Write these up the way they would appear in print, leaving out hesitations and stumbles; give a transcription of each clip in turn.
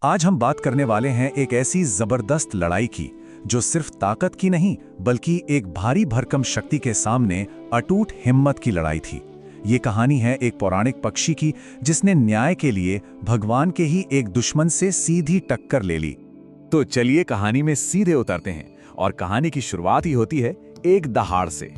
आज हम बात करने वाले हैं एक ऐसी जबरदस्त लड़ाई की जो सिर्फ ताकत की नहीं बल्कि एक भारी भरकम शक्ति के सामने अटूट हिम्मत की लड़ाई थी। ये कहानी है एक पौराणिक पक्षी की जिसने न्याय के लिए भगवान के ही एक दुश्मन से सीधी टक्कर ले ली। तो चलिए कहानी में सीधे उतरते हैं और कहानी की शुरुआत ही होती है एक दहाड़ से।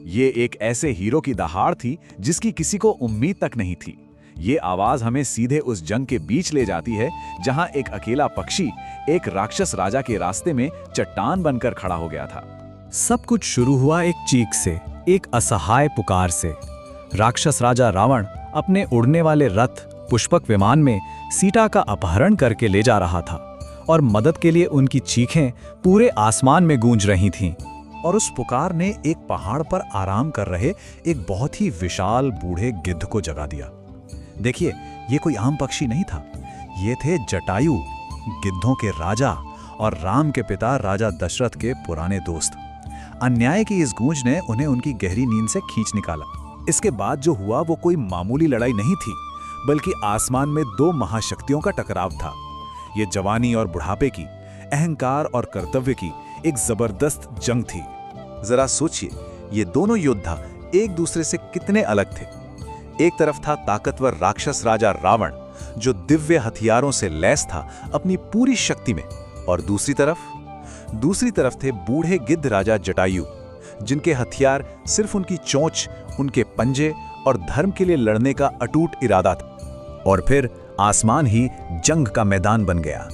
ये एक ऐसे हीरो की दहाड़ थी जिसकी किसी को उम्मीद तक नहीं थी। ये आवाज हमें सीधे उस जंग के बीच ले जाती है जहां एक अकेला पक्षी एक राक्षस राजा के रास्ते में चट्टान बनकर खड़ा हो गया था। सब कुछ शुरू हुआ एक चीख से, एक असहाय पुकार से। राक्षस राजा रावण अपने उड़ने वाले रथ पुष्पक विमान में सीता का अपहरण करके ले जा रहा था और मदद के लिए उनकी चीखें पूरे आसमान में गूंज रही थीं। और उस पुकार ने एक पहाड़ पर आराम कर रहे एक बहुत ही विशाल बूढ़े गिद्ध को जगा दिया। देखिए, ये कोई आम पक्षी नहीं था, ये थे जटायु, गिद्धों के राजा और राम के पिता राजा दशरथ के पुराने दोस्त। अन्याय की इस गूंज ने उन्हें उनकी गहरी नींद से खींच निकाला। इसके बाद जो हुआ वो कोई मामूली लड़ाई नहीं थी, बल्कि आसमान में दो महाशक्तियों का टकराव था। ये जवानी और बुढ़ापे की, अहंकार और कर्तव्य की एक जबरदस्त जंग थी। जरा सोचिए, ये दोनों योद्धा एक दूसरे से कितने अलग थे। एक तरफ था ताकतवर राक्षस राजा रावण जो दिव्य हथियारों से लैस था अपनी पूरी शक्ति में, और दूसरी तरफ थे बूढ़े गिद्ध राजा जटायु जिनके हथियार सिर्फ उनकी चोंच, उनके पंजे और धर्म के लिए लड़ने का अटूट इरादा था। और फिर आसमान ही जंग का मैदान बन गया।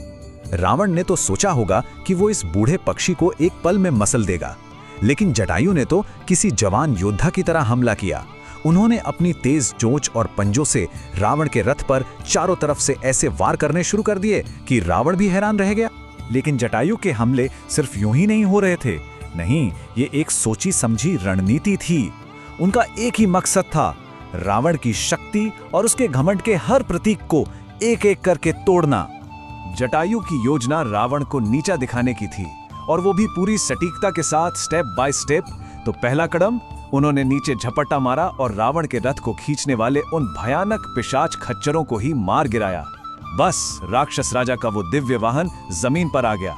रावण ने तो सोचा होगा कि वो इस बूढ़े पक्षी को एक पल में मसल देगा, लेकिन जटायु ने तो किसी जवान योद्धा की तरह हमला किया। उन्होंने अपनी तेज चोंच और पंजों से रावण के रथ पर चारों तरफ से ऐसे वार करने शुरू कर दिए कि रावण भी हैरान रह गया। लेकिन जटायु के हमले सिर्फ यूं ही नहीं हो रहे थे, नहीं, ये एक सोची समझी रणनीति थी। उनका एक ही मकसद था, रावण की शक्ति और उसके घमंड के हर प्रतीक को एक एक करके तोड़ना। जटायु की योजना रावण को नीचा दिखाने की थी, और वो भी पूरी सटीकता के साथ, स्टेप बाय स्टेप। तो पहला कदम, उन्होंने नीचे झपट्टा मारा और रावण के रथ को खींचने वाले उन भयानक पिशाच खच्चरों को ही मार गिराया। बस राक्षस राजा का वो दिव्य वाहन जमीन पर आ गया।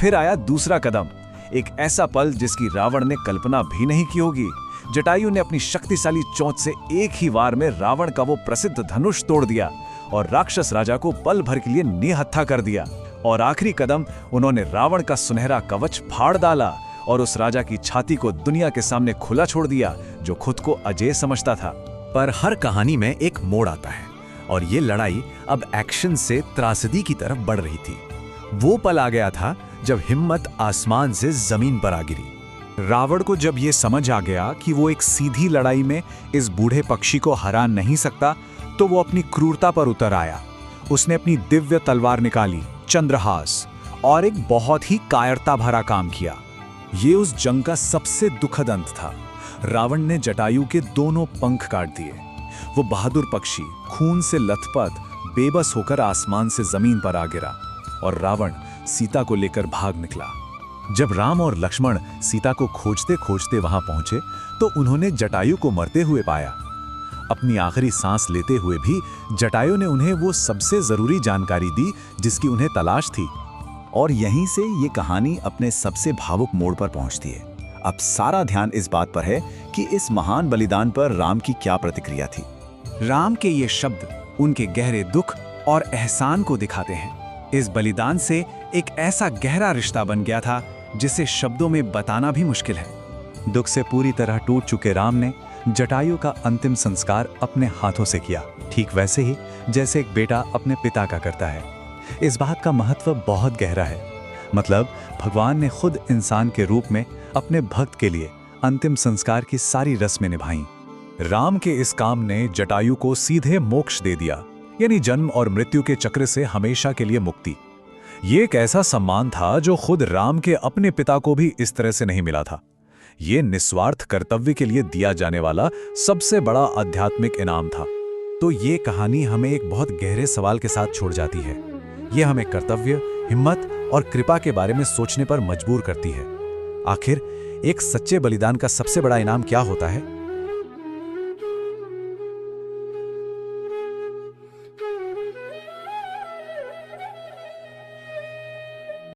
फिर आया दूसरा कदम, एक ऐसा पल जिसकी रावण ने कल्पना भी नहीं की होगी। जटायु ने अपनी शक्तिशाली चोंच से एक ही वार में रावण का वो प्रसिद्ध धनुष तोड़ दिया और राक्षस राजा को पल भर के लिए निहत्था कर दिया। और आखिरी कदम, उन्होंने रावण का सुनहरा कवच फाड़ डाला और उस राजा की छाती को दुनिया के सामने खुला छोड़ दिया जो खुद को अजेय समझता था। पर हर कहानी में एक मोड़ आता है, और ये लड़ाई अब एक्शन से त्रासदी की तरफ बढ़ रही थी। वो पल आ गया था जब हिम्मत आसमान से जमीन पर आ गिरी। रावण को जब ये समझ आ गया कि वो एक सीधी लड़ाई में इस बूढ़े पक्षी को हरा नहीं सकता, तो वो अपनी क्रूरता पर उतर आया। उसने अपनी दिव्य तलवार निकाली, चंद्रहास, और एक बहुत ही कायरता भरा काम किया। ये उस जंग का सबसे दुखद अंत था। रावण ने जटायु के दोनों पंख काट दिए। वो बहादुर पक्षी खून से लथपथ बेबस होकर आसमान से जमीन पर आ गिरा, और रावण सीता को लेकर भाग निकला। जब राम और लक्ष्मण सीता को खोजते खोजते वहां पहुंचे तो उन्होंने जटायु को मरते हुए पाया। अपनी आखिरी सांस लेते हुए भी जटायु ने उन्हें वो सबसे जरूरी जानकारी दी जिसकी उन्हें तलाश थी। और यहीं से ये कहानी अपने सबसे भावुक मोड़ पर पहुंचती है। अब सारा ध्यान इस बात पर है कि इस महान बलिदान पर राम की क्या प्रतिक्रिया थी। राम के ये शब्द उनके गहरे दुख और एहसान को दिखाते हैं। इस बलिदान से एक ऐसा गहरा रिश्ता बन गया था जिसे शब्दों में बताना भी मुश्किल है। दुख से पूरी तरह टूट चुके राम ने जटायु का अंतिम संस्कार अपने हाथों से किया, ठीक वैसे ही जैसे एक बेटा अपने पिता का करता है। इस बात का महत्व बहुत गहरा है। मतलब भगवान ने खुद इंसान के रूप में अपने भक्त के लिए अंतिम संस्कार की सारी रस्में निभाईं। राम के इस काम ने जटायु को सीधे मोक्ष दे दिया, यानी जन्म और मृत्यु के चक्र से हमेशा के लिए मुक्ति। ये एक ऐसा सम्मान था जो खुद राम के अपने पिता को भी इस तरह से नहीं मिला था। ये निस्वार्थ कर्तव्य के लिए दिया जाने वाला सबसे बड़ा आध्यात्मिक इनाम था। तो ये कहानी हमें एक बहुत गहरे सवाल के साथ छोड़ जाती है। ये हमें कर्तव्य, हिम्मत और कृपा के बारे में सोचने पर मजबूर करती है। आखिर एक सच्चे बलिदान का सबसे बड़ा इनाम क्या होता है?